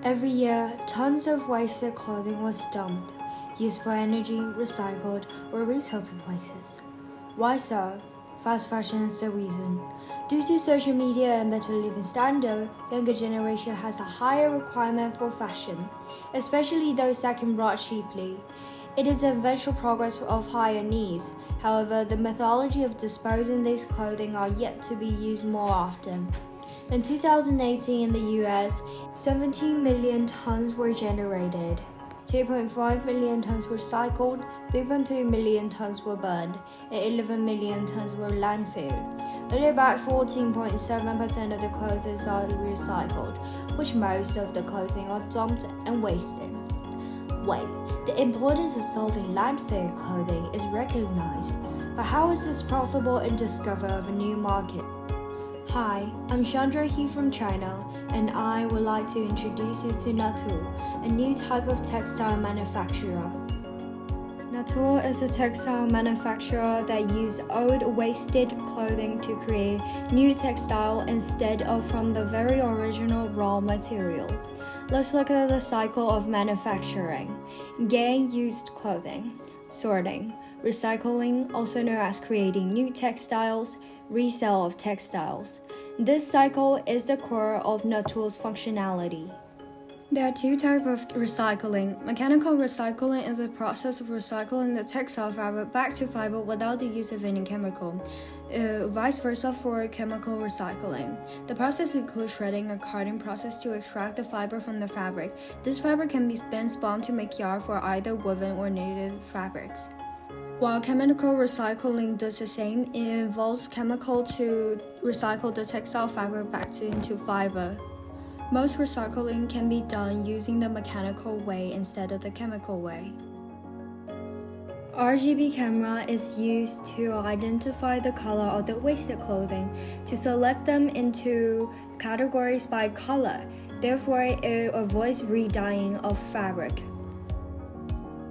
Every year, tons of wasted clothing was dumped, used for energy, recycled, or resold to places. Why so? Fast fashion is the reason. Due to social media and better living standard, younger generation has a higher requirement for fashion, especially those that can rot cheaply. It is an eventual progress of higher needs. However, the methodology of disposing these clothing are yet to be used more often. In 2018 in the US, 17 million tons were generated. 2.5 million tons were recycled, 3.2 million tons were burned, and 11 million tons were landfilled. Only about 14.7% of the clothes are recycled, which most of the clothing are dumped and wasted. Wait, the importance of solving landfill clothing is recognized, but how is this profitable and discover of a new market? Hi, I'm Xiangjuan from China, and I would like to introduce you to Natu, a new type of textile manufacturer. Natu is a textile manufacturer that uses old wasted clothing to create new textile instead of from the very original raw material. Let's look at the cycle of manufacturing. Getting used clothing, sorting, recycling, also known as creating new textiles, resale of textiles. This cycle is the core of Natu's functionality. There are two types of recycling. Mechanical recycling is the process of recycling the textile fabric back to fiber without the use of any chemical. Vice versa for chemical recycling. The process includes shredding and carding process to extract the fiber from the fabric. This fabric can be then spun to make yarn for either woven or knitted fabrics. While chemical recycling does the same, it involves chemical to recycle the textile fabric back into fiber. Most recycling can be done using the mechanical way instead of the chemical way. RGB camera is used to identify the color of the wasted clothing to select them into categories by color. Therefore, it avoids re-dyeing of fabric.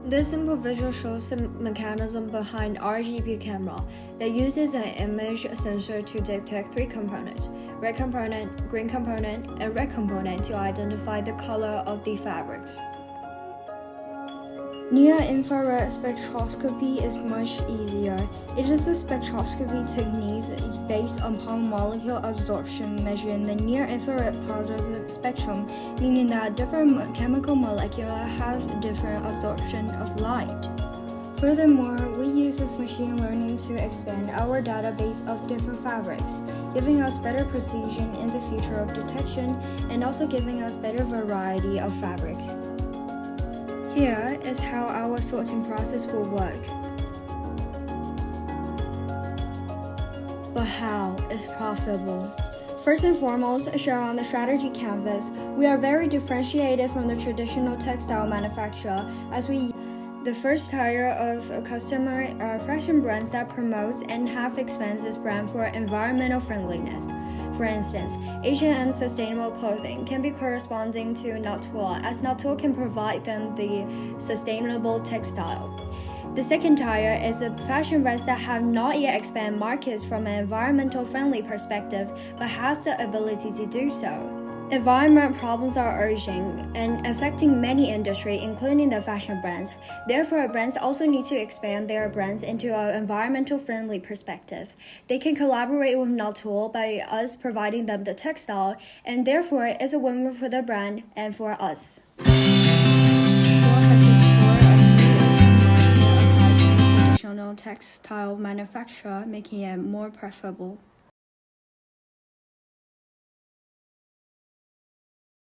This simple visual shows the mechanism behind RGB camera that uses an image sensor to detect three components: red component, green component, and red component to identify the color of the fabrics. Near-infrared spectroscopy is much easier. It is a spectroscopy technique based upon molecule absorption measuring the near-infrared part of the spectrum, meaning that different chemical molecules have different absorption of light. Furthermore, we use this machine learning to expand our database of different fabrics, giving us better precision in the future of detection and also giving us better variety of fabrics. Here is how our sorting process will work. But how is profitable? First and foremost, shown on the strategy canvas, we are very differentiated from the traditional textile manufacturer as the first tier of a customer are fashion brands that promote and have expands this brand for environmental friendliness. For instance, H&M sustainable clothing can be corresponding to Natu, as Natu can provide them the sustainable textile. The second tier is the fashion brands that have not yet expanded markets from an environmental friendly perspective, but has the ability to do so. Environment problems are urgent and affecting many industries, including the fashion brands. Therefore, brands also need to expand their brands into an environmental friendly perspective. They can collaborate with Natu by us providing them the textile, and therefore it's a win-win for the brand and for us. Traditional textile manufacturer, making it more preferable.